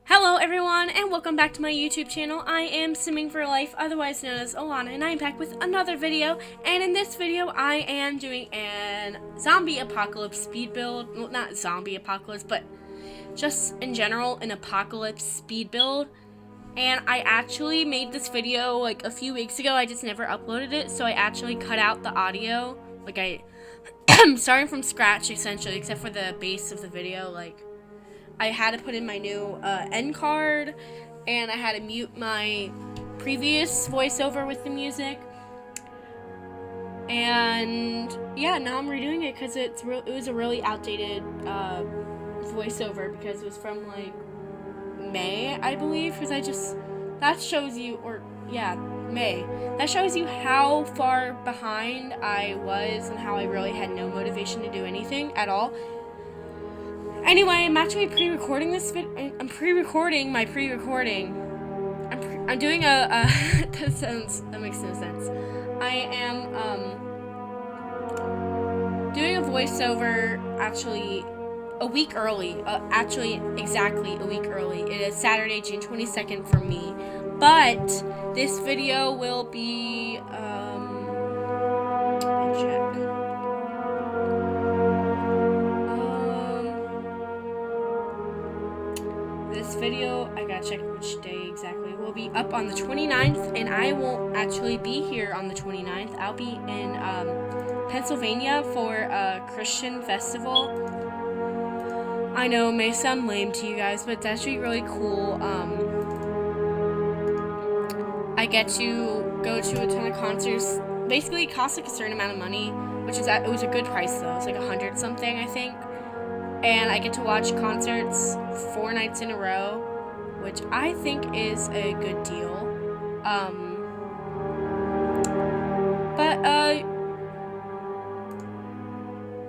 Hello everyone, and welcome back to my YouTube channel. I am Simming for Life, otherwise known as Alana, and I am back with another video. And in this video, I am doing an zombie apocalypse speed build. Well, not zombie apocalypse, but just in general, an apocalypse speed build. And I actually made this video like a few weeks ago. I just never uploaded it, so I actually cut out the audio. Like I'm starting from scratch essentially, except for the base of the video. Like, I had to put in my new end card, and I had to mute my previous voiceover with the music. And yeah, now I'm redoing it because it was a really outdated voiceover because it was from like May, I believe. Because that shows you, May. That shows you how far behind I was and how I really had no motivation to do anything at all. Anyway, I'm actually pre-recording this video. I'm pre-recording my pre-recording. I'm doing that makes no sense. I am doing a voiceover actually a week early. Actually, exactly a week early. It is Saturday, June 22nd for me. But this video will be let me check. This video, I gotta check which day exactly, will be up on the 29th, and I won't actually be here on the 29th. I'll be in Pennsylvania for a Christian festival. I know it may sound lame to you guys, but it's actually really cool. I get to go to a ton of concerts. Basically, it costs like a certain amount of money, which is it was a good price though. It's like 100 something, I think. And I get to watch concerts 4 nights in a row, which I think is a good deal.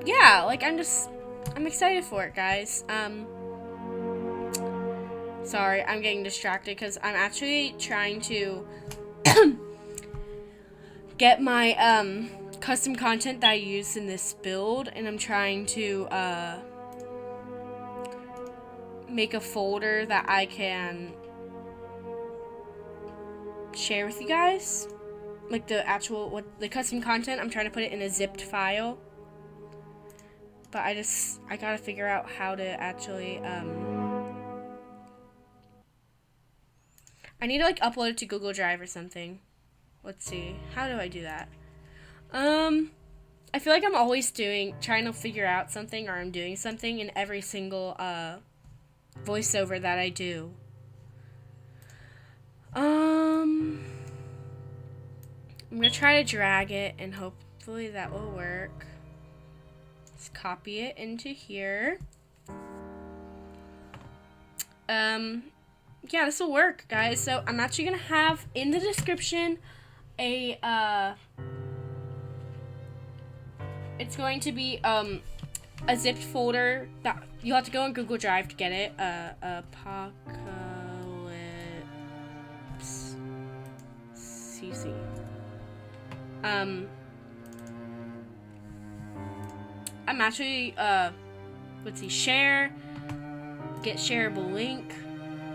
Yeah, like I'm excited for it, guys. Sorry, I'm getting distracted because I'm actually trying to get my custom content that I use in this build, and I'm trying to make a folder that I can share with you guys, like the custom content. I'm trying to put it in a zipped file, but I gotta figure out how to actually I need to like upload it to Google Drive or something. Let's see, how do I do that? I feel like I'm always trying to figure out something, or I'm doing something in every single voiceover that I do. I'm gonna try to drag it and hopefully that will work. Let's copy it into here. Yeah, this will work, guys. So I'm actually gonna have in the description it's going to be a zipped folder that you'll have to go on Google Drive to get it. Apocalypse CC. I'm actually let's see, share, get shareable link.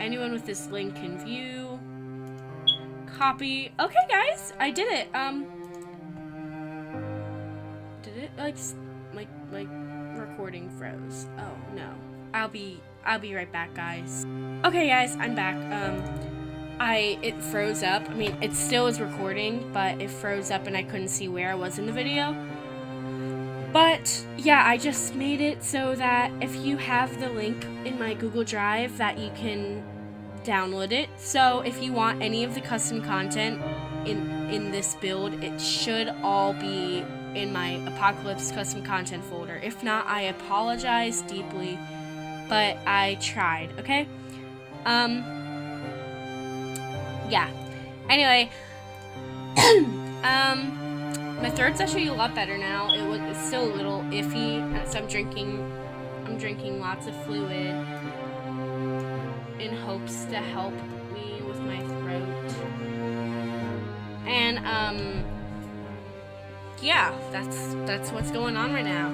Anyone with this link can view. Copy. Okay, guys, I did it. Did it like recording froze? Oh no. I'll be right back, guys. Okay, guys, I'm back. It froze up. I mean, it still is recording, but it froze up and I couldn't see where I was in the video. But yeah, I just made it so that if you have the link in my Google Drive that you can download it. So if you want any of the custom content in this build, it should all be in my Apocalypse custom content folder. If not, I apologize deeply, but I tried, okay? Yeah. Anyway, my throat's actually a lot better now. It's still a little iffy, so I'm drinking lots of fluid in hopes to help me with my throat. And yeah, that's what's going on right now.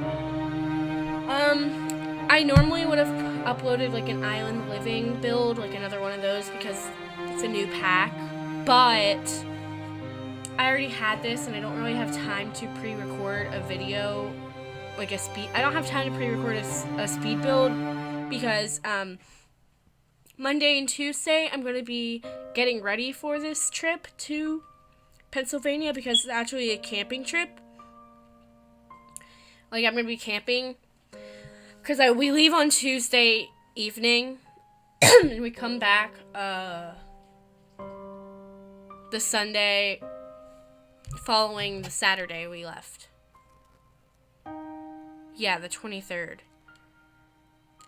I normally would have uploaded like an island living build, like another one of those, because it's a new pack. But I already had this, and I don't really have time to pre-record a video, like a speed. I don't have time to pre-record a speed build because Monday and Tuesday I'm going to be getting ready for this trip to Pennsylvania, because it's actually a camping trip. Like, I'm going to be camping because we leave on Tuesday evening and we come back the Sunday following the Saturday we left. Yeah, the 23rd.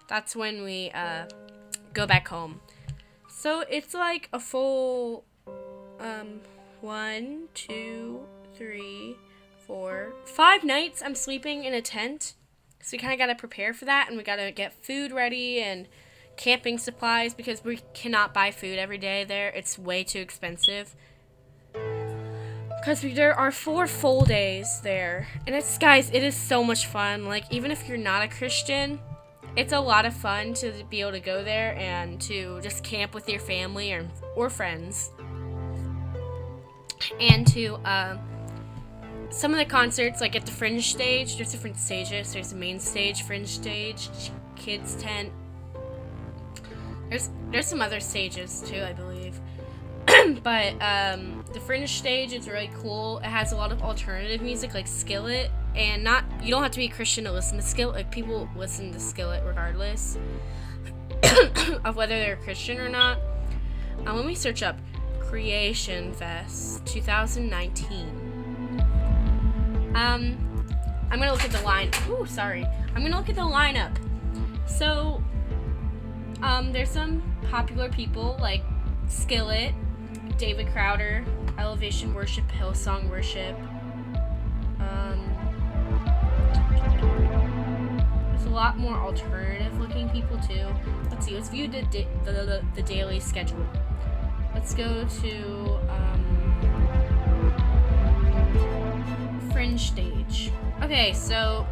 That's when we go back home. So it's like a full 1, 2, 3, 4, 5 nights I'm sleeping in a tent. So we kind of got to prepare for that, and we got to get food ready and camping supplies, because we cannot buy food every day there. It's way too expensive. Because there are 4 full days there. And it's, guys, it is so much fun. Like, even if you're not a Christian, it's a lot of fun to be able to go there and to just camp with your family or friends. And to, some of the concerts, like at the Fringe stage, there's different stages. There's the main stage, Fringe stage, kids tent. There's some other stages too, I believe. But the Fringe stage is really cool. It has a lot of alternative music, like Skillet, and you don't have to be a Christian to listen to Skillet. Like, people listen to Skillet regardless of whether they're Christian or not. Let me search up Creation Fest 2019. I'm gonna look at the line. Ooh, sorry. I'm gonna look at the lineup. So, there's some popular people like Skillet, David Crowder, Elevation Worship, Hillsong Worship. There's a lot more alternative-looking people too. Let's see. Let's view the daily schedule. Let's go to Fringe stage. Okay, so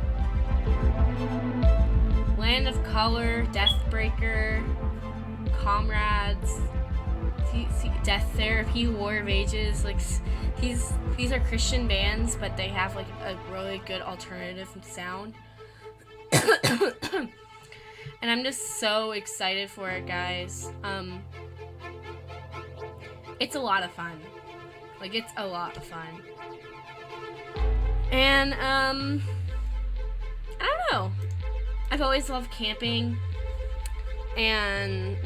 Land of Color, Deathbreaker, Comrades, Death Therapy, War of Ages. Like, these are Christian bands, but they have like a really good alternative sound. And I'm just so excited for it, guys. It's a lot of fun. Like, it's a lot of fun. And, I don't know. I've always loved camping. And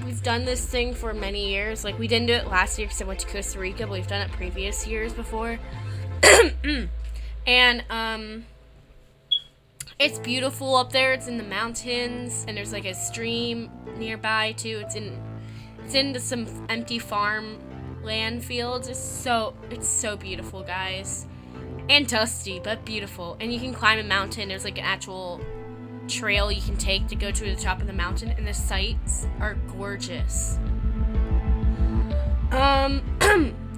we've done this thing for many years. Like, we didn't do it last year because I went to Costa Rica, but we've done it previous years before. And, it's beautiful up there. It's in the mountains, and there's like a stream nearby too. It's in some empty farm land fields. It's so beautiful, guys. And dusty, but beautiful. And you can climb a mountain. There's like an actual trail you can take to go to the top of the mountain, and the sights are gorgeous. I'm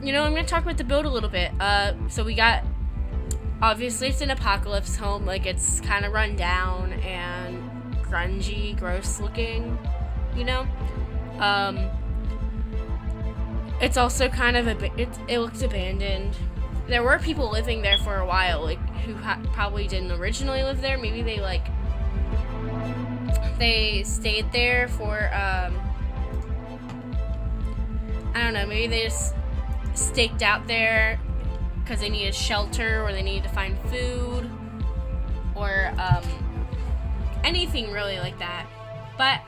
gonna talk about the build a little bit. So we got, obviously it's an apocalypse home. Like, it's kind of run down and grungy, gross looking, you know? It's also kind of it looks abandoned. There were people living there for a while, like, who probably didn't originally live there. Maybe they stayed there for, I don't know, maybe they just staked out there because they needed shelter, or they needed to find food, or anything really like that. But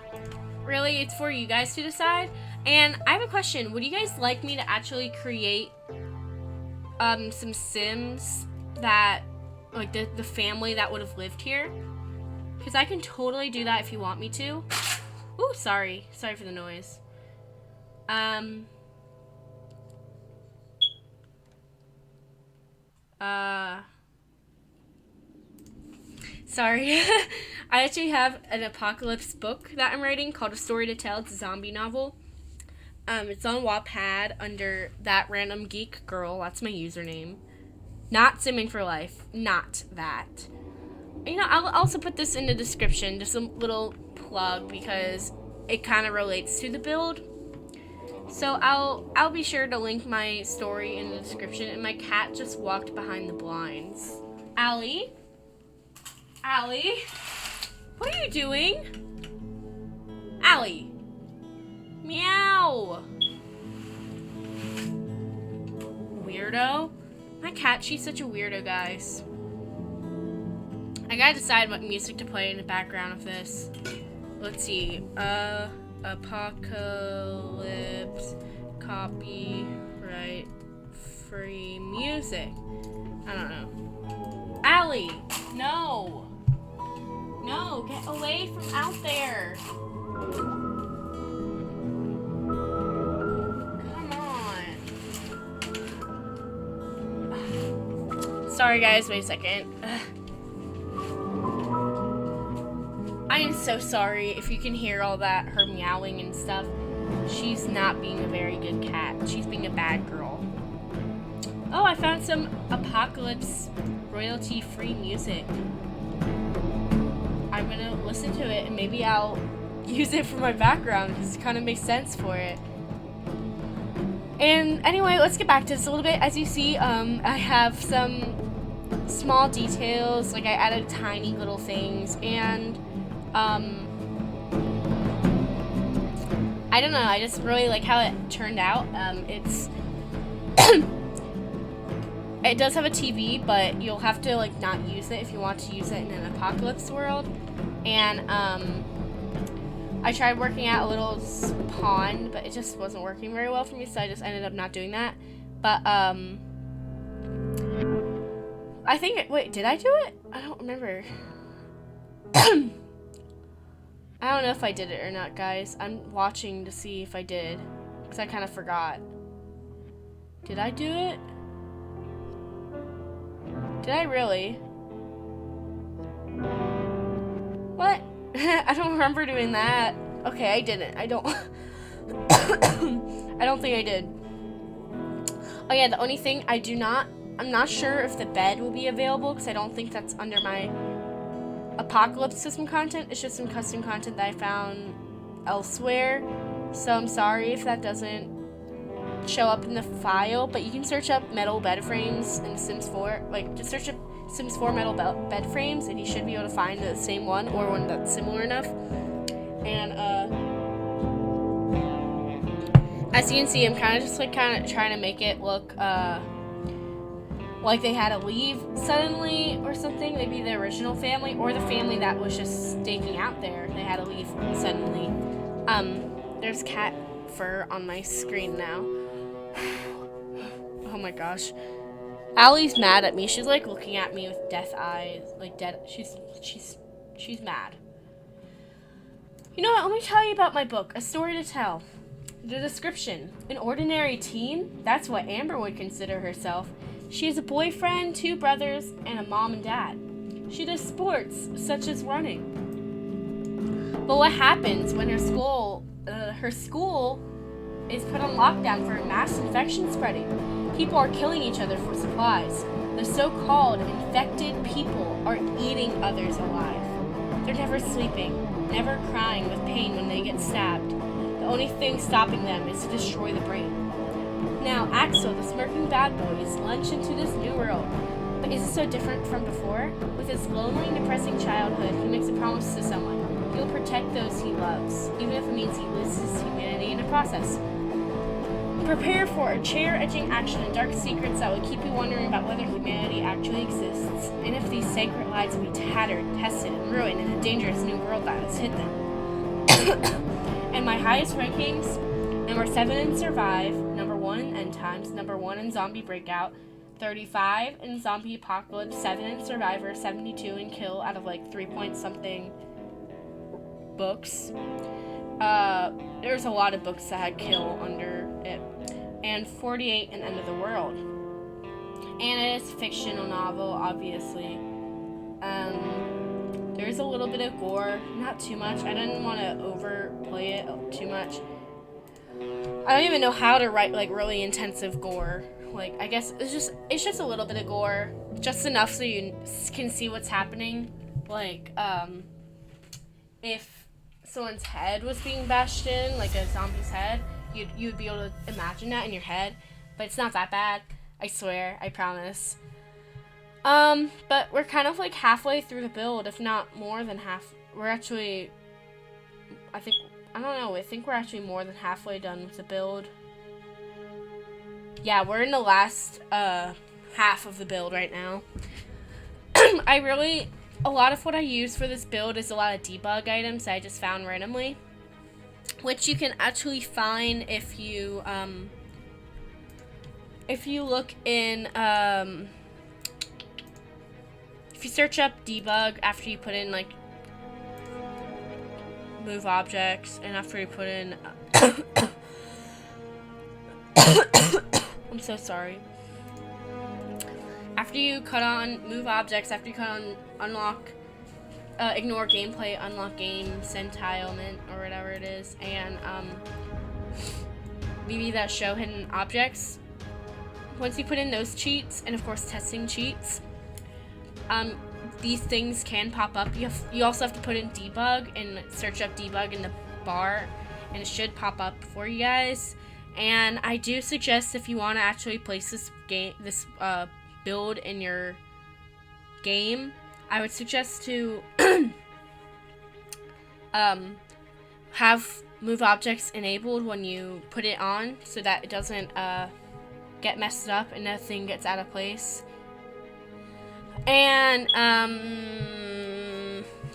really, it's for you guys to decide. And I have a question. Would you guys like me to actually create some Sims that, like, the family that would have lived here? Because I can totally do that if you want me to. Ooh, sorry for the noise. Sorry. I actually have an apocalypse book that I'm writing called A Story to Tell. It's a zombie novel. It's on Wattpad under That Random Geek Girl. That's my username. Not Simming for Life. Not that. You know, I'll also put this in the description, just a little plug, because it kind of relates to the build. So I'll be sure to link my story in the description. And my cat just walked behind the blinds. Allie? Allie? What are you doing? Allie? Meow! Weirdo. My cat, she's such a weirdo, guys. I gotta decide what music to play in the background of this. Let's see. Apocalypse, copyright free music. I don't know. Allie! No! No, get away from out there! Come on. Sorry guys, wait a second. I am so sorry if you can hear all that, her meowing and stuff. She's not being a very good cat. She's being a bad girl. Oh, I found some Apocalypse royalty-free music. I'm gonna listen to it and maybe I'll use it for my background because it kind of makes sense for it. And anyway, let's get back to this a little bit. As you see, I have some small details, like I added tiny little things, and I don't know, I just really like how it turned out. It's it does have a TV, but you'll have to like not use it if you want to use it in an apocalypse world. And I tried working out a little pond, but it just wasn't working very well for me, so I just ended up not doing that. But I think wait, did I do it? I don't remember. I don't know if I did it or not, guys. I'm watching to see if I did, because I kind of forgot. Did I do it? Did I really? What? I don't remember doing that. Okay, I didn't. I don't I don't think I did. Oh yeah, the only thing I'm not sure if the bed will be available, because I don't think that's under my Apocalypse system content. It's just some custom content that I found elsewhere. So I'm sorry if that doesn't show up in the file, but you can search up metal bed frames in Sims 4. Like, just search up Sims 4 metal bed frames and you should be able to find the same one or one that's similar enough. And as you can see, I'm kind of trying to make it look like they had to leave suddenly or something. Maybe the original family or the family that was just staking out there, they had to leave suddenly. There's cat fur on my screen now. Oh my gosh. Allie's mad at me. She's like looking at me with death eyes, like dead. She's mad. You know what? Let me tell you about my book, A Story to Tell. The description: an ordinary teen? That's what Amber would consider herself. She has a boyfriend, 2 brothers, and a mom and dad. She does sports, such as running. But what happens when her school is put on lockdown for mass infection spreading? People are killing each other for supplies. The so-called infected people are eating others alive. They're never sleeping, never crying with pain when they get stabbed. The only thing stopping them is to destroy the brain. Now, Axel, the smirking bad boy, is launched into this new world. But is it so different from before? With his lonely and depressing childhood, he makes a promise to someone. He will protect those he loves, even if it means he loses his humanity in the process. Prepare for a chair-edging action and dark secrets that will keep you wondering about whether humanity actually exists, and if these sacred lives will be tattered, tested, and ruined in the dangerous new world that has hit them. And my highest rankings: number 7 in Survive, number 1 in End Times, number 1 in Zombie Breakout, 35 in Zombie Apocalypse, 7 in Survivor, 72 in Kill out of like 3-point-something books. There's a lot of books that had Kill under it. And 48 in End of the World. And it is a fictional novel, obviously. There's a little bit of gore, not too much. I didn't want to overplay it too much. I don't even know how to write like really intensive gore. Like, I guess it's just a little bit of gore, just enough so you can see what's happening. like, if someone's head was being bashed in, like a zombie's head, you'd be able to imagine that in your head, but it's not that bad. I swear, I promise. But we're kind of like halfway through the build, if not more than half. We're actually, I think we're actually more than halfway done with the build. Yeah, we're in the last, half of the build right now. A lot of what I use for this build is a lot of debug items I just found randomly, which you can actually find if you look in, if you search up debug after you put in, like, move objects, and after you put in, I'm so sorry. After you cut on move objects, after you cut on unlock, ignore gameplay, unlock game, send tilement, or whatever it is, and maybe that show hidden objects. Once you put in those cheats, and of course testing cheats, these things can pop up. You also have to put in debug and search up debug in the bar, and it should pop up for you guys. And I do suggest, if you want to actually place this build in your game, I would suggest to have move objects enabled when you put it on, so that it doesn't get messed up and nothing gets out of place. And I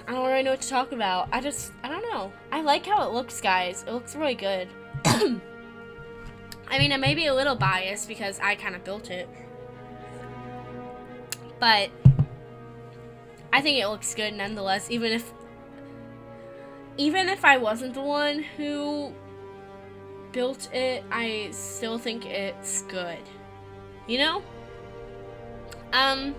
don't really know what to talk about. I don't know. I like how it looks, guys. It looks really good. I mean, I may be a little biased because I kind of built it, but I think it looks good nonetheless, even if I wasn't the one who built it, I still think it's good. You know? I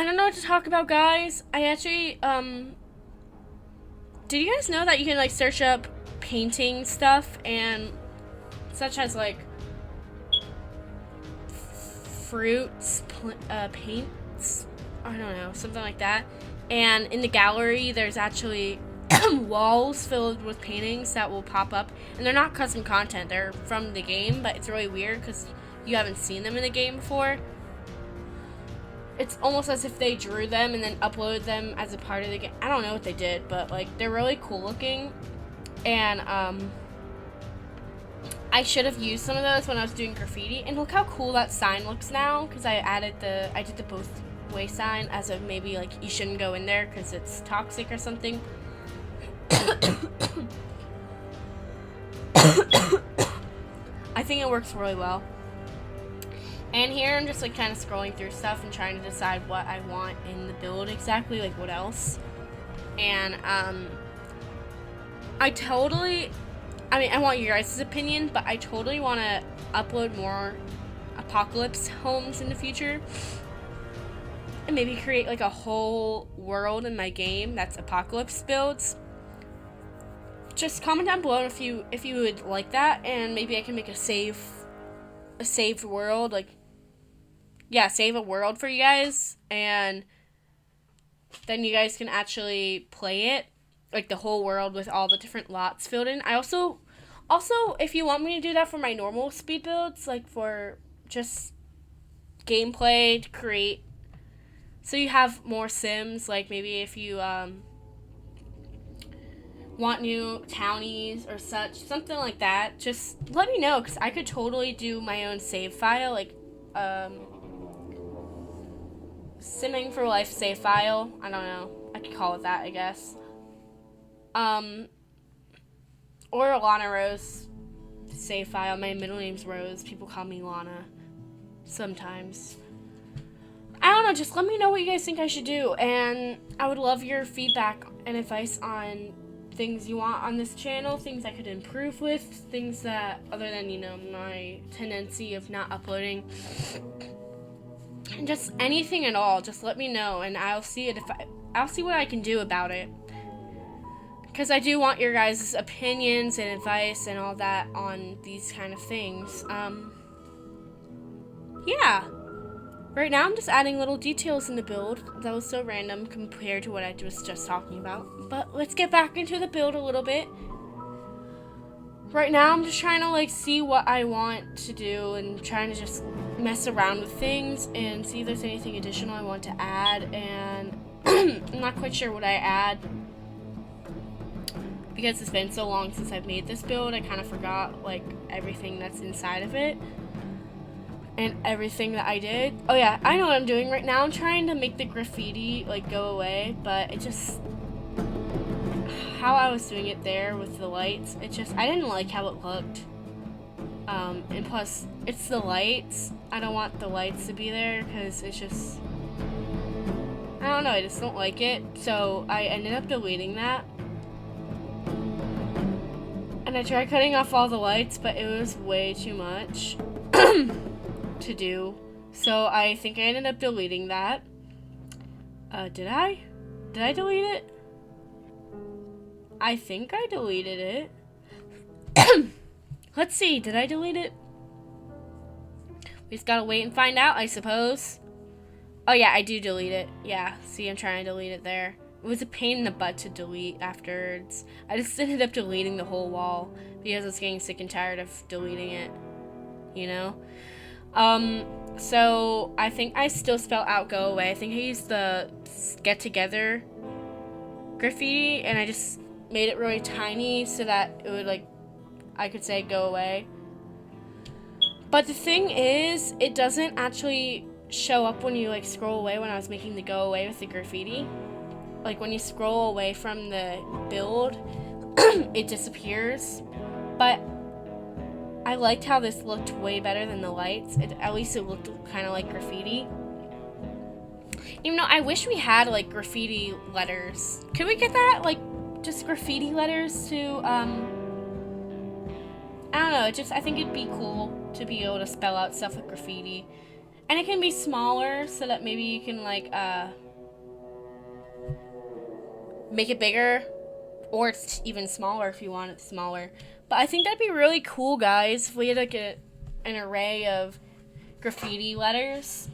don't know what to talk about, guys. I actually, did you guys know that you can, like, search up painting stuff, and such as, like, fruits, paints, I don't know, something like that. And in the gallery, there's actually walls filled with paintings that will pop up, and they're not custom content, they're from the game, but it's really weird because you haven't seen them in the game before. It's almost as if they drew them and then uploaded them as a part of the game. I don't know what they did, but, like, they're really cool looking. And I should have used some of those when I was doing graffiti. And look how cool that sign looks now, because I did the both way sign as of maybe, like, you shouldn't go in there because it's toxic or something. I think it works really well. And here I'm just, like, kind of scrolling through stuff and trying to decide what I want in the build exactly, like, what else. And I want your guys' opinion, but I totally want to upload more apocalypse homes in the future, and maybe create, like, a whole world in my game that's apocalypse builds. Just comment down below if you would like that, and maybe I can make a saved world, like, yeah, save a world for you guys, and then you guys can actually play it, like, the whole world with all the different lots filled in. I also, if you want me to do that for my normal speed builds, like, for just gameplay to create, so you have more sims, like, maybe if you, want new townies or such, something like that, just let me know, because I could totally do my own save file, like, Simming for Life save file. I don't know. I could call it that, I guess. Or Lana Rose save file. My middle name's Rose. People call me Lana sometimes. I don't know. Just let me know what you guys think I should do. And I would love your feedback and advice on things you want on this channel, things I could improve with, things that, other than, you know, my tendency of not uploading. And just anything at all, just let me know, and I'll see what I can do about it. Because I do want your guys' opinions and advice and all that on these kind of things. Yeah. Right now I'm just adding little details in the build. That was so random compared to what I was just talking about. But let's get back into the build a little bit. Right now I'm just trying to like see what I want to do and trying to just mess around with things and see if there's anything additional I want to add, and I'm not quite sure what I add because it's been so long since I've made this build. I kind of forgot like everything that's inside of it and everything that I did. Oh yeah, I know what I'm doing right now. I'm trying to make the graffiti like go away, but it just, how I was doing it there with the lights, it just, I didn't like how it looked. And plus, it's the lights. I don't want the lights to be there because it's just, I don't know, I just don't like it. So I ended up deleting that. And I tried cutting off all the lights, but it was way too much to do. So I think I ended up deleting that. Did I? Did I delete it? I think I deleted it. Let's see, did I delete it? We just gotta wait and find out, I suppose. Oh yeah, I do delete it. Yeah, see, I'm trying to delete it there. It was a pain in the butt to delete afterwards. I just ended up deleting the whole wall because I was getting sick and tired of deleting it, you know? So I think I still spelled out go away. I think I used the get together graffiti and I just made it really tiny so that it would like, I could say go away. But the thing is, it doesn't actually show up when you like scroll away when I was making the go away with the graffiti. Like when you scroll away from the build, it disappears. But I liked how this looked way better than the lights. At least it looked kind of like graffiti. Even though I wish we had like graffiti letters. Could we get that? Like just graffiti letters to, I don't know, I think it'd be cool to be able to spell out stuff with graffiti. And it can be smaller so that maybe you can like, make it bigger, or it's even smaller if you want it smaller. But I think that'd be really cool, guys, if we had like an array of graffiti letters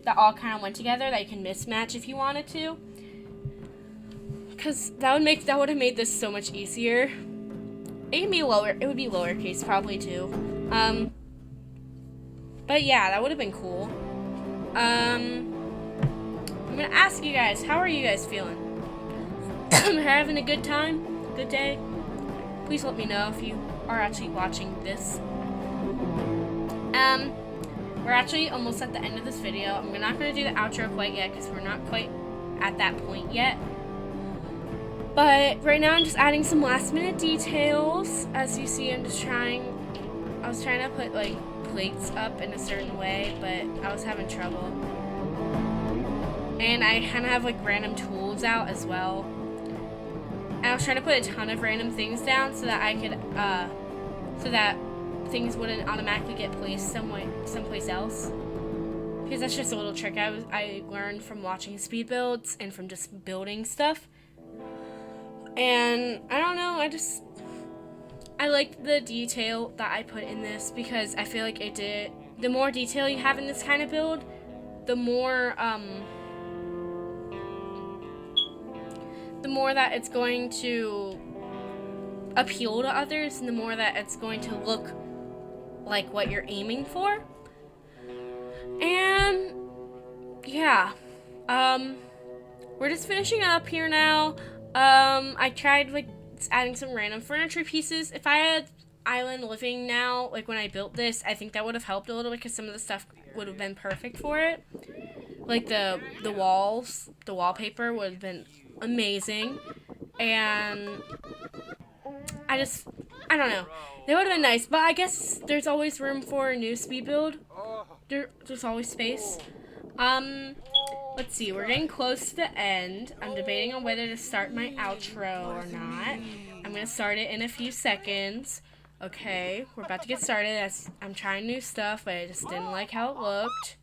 that all kind of went together that you can mismatch if you wanted to. Because that would have made this so much easier. It can be it would be lowercase probably too. But yeah, that would have been cool. I'm gonna ask you guys, how are you guys feeling? Having a good time? Good day? Please let me know if you are actually watching this. We're actually almost at the end of this video. I'm not gonna do the outro quite yet because we're not quite at that point yet. But right now I'm just adding some last minute details. As you see, I was trying to put like plates up in a certain way, but I was having trouble. And I kind of have like random tools out as well. And I was trying to put a ton of random things down so that I could, so that things wouldn't automatically get placed someplace else. Because that's just a little trick I learned from watching speed builds and from just building stuff. And I don't know, I liked the detail that I put in this because I feel like the more detail you have in this kind of build, the more that it's going to appeal to others and the more that it's going to look like what you're aiming for. And yeah, we're just finishing up here now. I tried like adding some random furniture pieces. If I had island living now, like when I built this, I think that would have helped a little bit because some of the stuff would have been perfect for it. Like the walls, the wallpaper would have been amazing. And I don't know. They would have been nice, but I guess there's always room for a new speed build. There's always space. Let's see, we're getting close to the end. I'm debating on whether to start my outro or not. I'm going to start it in a few seconds. Okay, we're about to get started. I'm trying new stuff, but I just didn't like how it looked.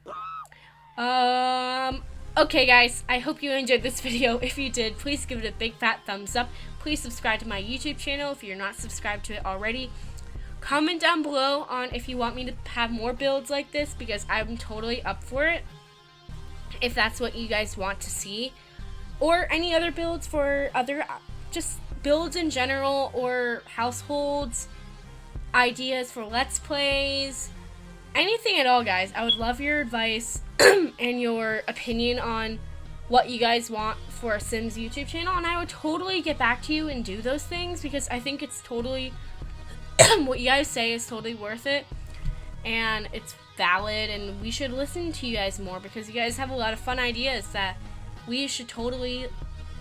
Okay guys, I hope you enjoyed this video. If you did, please give it a big fat thumbs up. Please subscribe to my YouTube channel if you're not subscribed to it already. Comment down below on if you want me to have more builds like this, because I'm totally up for it if that's what you guys want to see, or any other builds for other just builds in general, or households, ideas for let's plays, anything at all, guys. I would love your advice and your opinion on what you guys want for a Sims YouTube channel, and I would totally get back to you and do those things, because I think it's totally what you guys say is totally worth it, and it's valid, and we should listen to you guys more, because you guys have a lot of fun ideas that we should totally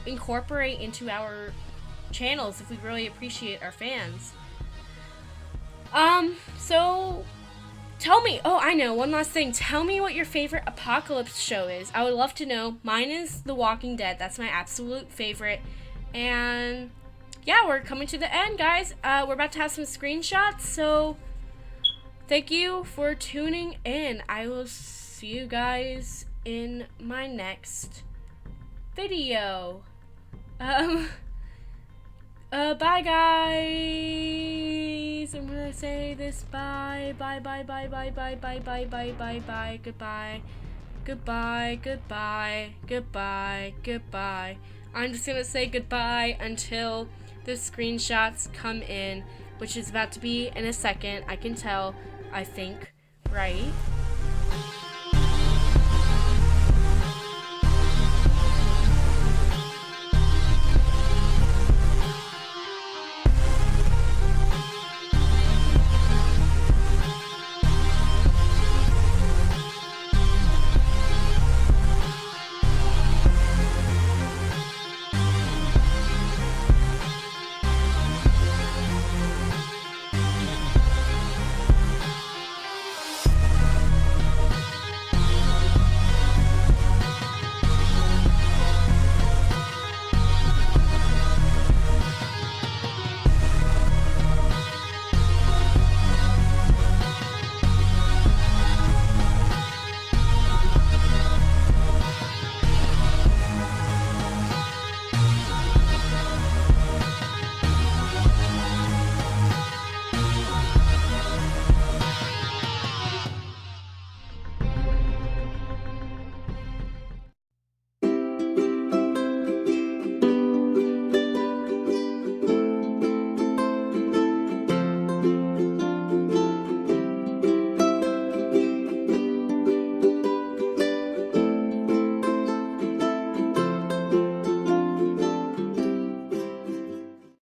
incorporate into our channels if we really appreciate our fans. So tell me, oh, I know, one last thing. Tell me what your favorite apocalypse show is. I would love to know. Mine is The Walking Dead. That's my absolute favorite. And yeah, we're coming to the end, guys. We're about to have some screenshots, so thank you for tuning in. I will see you guys in my next video. Bye, guys. I'm gonna say this. Bye, bye, bye, bye, bye, bye, bye, bye, bye, bye, bye. Goodbye, goodbye, goodbye, goodbye, goodbye. I'm just gonna say goodbye until the screenshots come in, which is about to be in a second. I can tell. I think, right?